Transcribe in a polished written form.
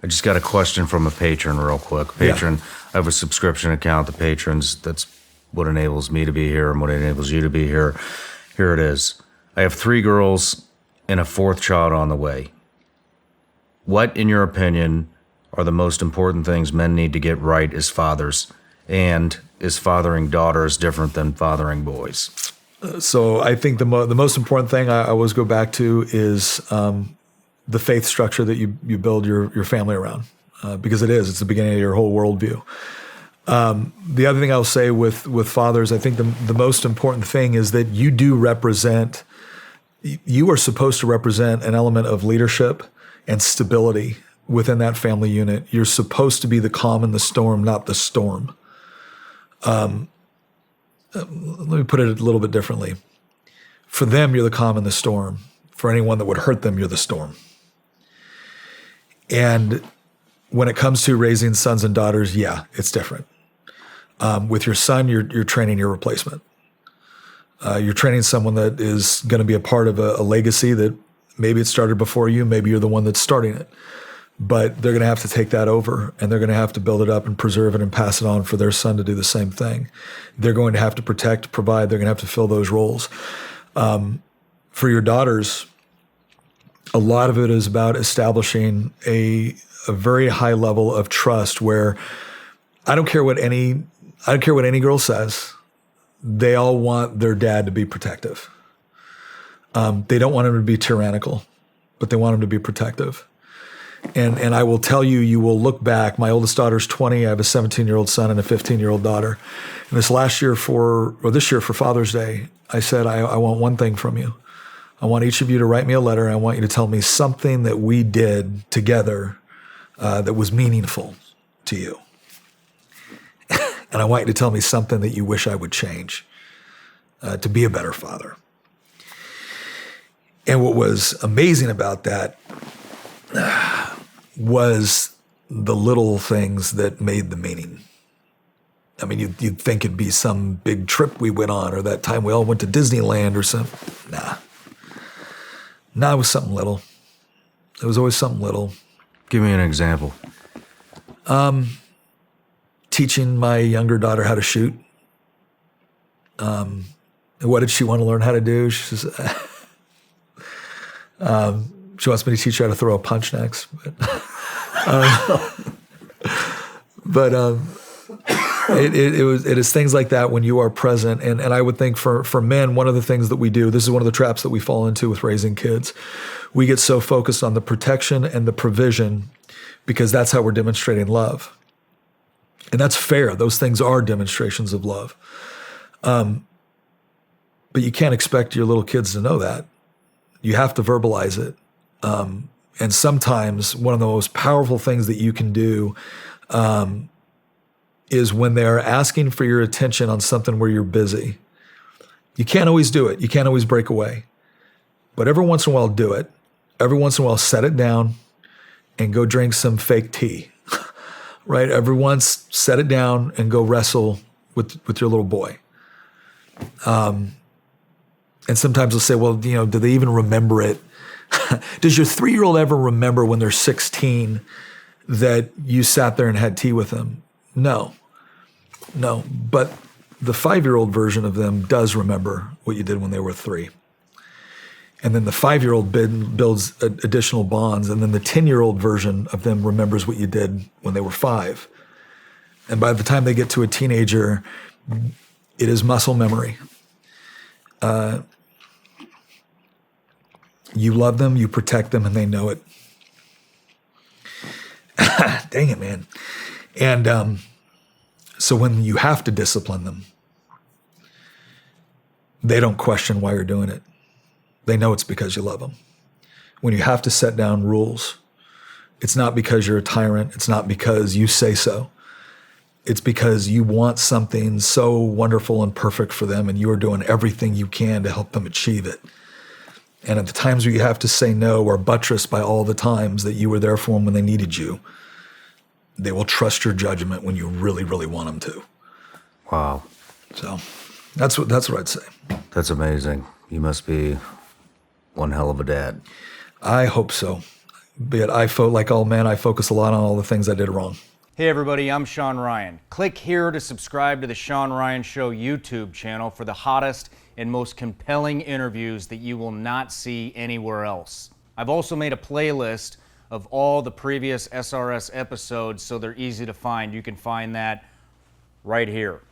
I just got a question from a patron real quick. Patron, I have a subscription account. The patrons, that's what enables me to be here and what enables you to be here. Here it is. I have 3 girls and a 4th child on the way. What, in your opinion, are the most important things men need to get right as fathers? And is fathering daughters different than fathering boys? So I think the most important thing I always go back to is the faith structure that you build your family around, because it's the beginning of your whole worldview. The other thing I'll say with fathers, I think the most important thing is that you are supposed to represent an element of leadership and stability within that family unit. You're supposed to be the calm in the storm, not the storm. Let me put it a little bit differently. For them, you're the calm in the storm. For anyone that would hurt them, you're the storm. And when it comes to raising sons and daughters, it's different. With your son, you're training your replacement. You're training someone that is going to be a part of a legacy that maybe it started before you, maybe you're the one that's starting it. But they're going to have to take that over, and they're going to have to build it up and preserve it and pass it on for their son to do the same thing. They're going to have to protect, provide. They're going to have to fill those roles. For your daughters, a lot of it is about establishing a very high level of trust where I don't care what any girl says. They all want their dad to be protective. They don't want him to be tyrannical, but they want him to be protective. And I will tell you, you will look back. My oldest daughter's 20. I have a 17-year-old son and a 15-year-old daughter. And this year for Father's Day, I said, I want one thing from you. I want each of you to write me a letter. And I want you to tell me something that we did together that was meaningful to you. And I want you to tell me something that you wish I would change to be a better father. And what was amazing about that was the little things that made the meaning. I mean, you'd think it'd be some big trip we went on, or that time we all went to Disneyland or something. Nah, it was something little. It was always something little. Give me an example. Teaching my younger daughter how to shoot. What did she want to learn how to do? She says, she wants me to teach her how to throw a punch next. It is things like that when you are present. And I would think for men, one of the things that we do, this is one of the traps that we fall into with raising kids. We get so focused on the protection and the provision because that's how we're demonstrating love. And that's fair. Those things are demonstrations of love. But you can't expect your little kids to know that. You have to verbalize it. And sometimes one of the most powerful things that you can do is when they're asking for your attention on something where you're busy. You can't always do it. You can't always break away. But every once in a while, do it. Every once in a while, set it down and go drink some fake tea. Right? Every once, set it down and go wrestle with your little boy. And sometimes they'll say, well, do they even remember it? Does your 3-year-old ever remember when they're 16 that you sat there and had tea with them? No. But the 5-year-old version of them does remember what you did when they were 3. And then the 5-year-old builds additional bonds. And then the 10-year-old version of them remembers what you did when they were 5. And by the time they get to a teenager, it is muscle memory. You love them, you protect them, and they know it. Dang it, man. And so when you have to discipline them, they don't question why you're doing it. They know it's because you love them. When you have to set down rules, it's not because you're a tyrant. It's not because you say so. It's because you want something so wonderful and perfect for them, and you are doing everything you can to help them achieve it. And at the times where you have to say no are buttressed by all the times that you were there for them when they needed you. They will trust your judgment when you really, really want them to. Wow. So that's what I'd say. That's amazing. You must be one hell of a dad. I hope so. But like all men, I focus a lot on all the things I did wrong. Hey everybody, I'm Shawn Ryan. Click here to subscribe to the Shawn Ryan Show YouTube channel for the hottest and most compelling interviews that you will not see anywhere else. I've also made a playlist of all the previous SRS episodes so they're easy to find. You can find that right here.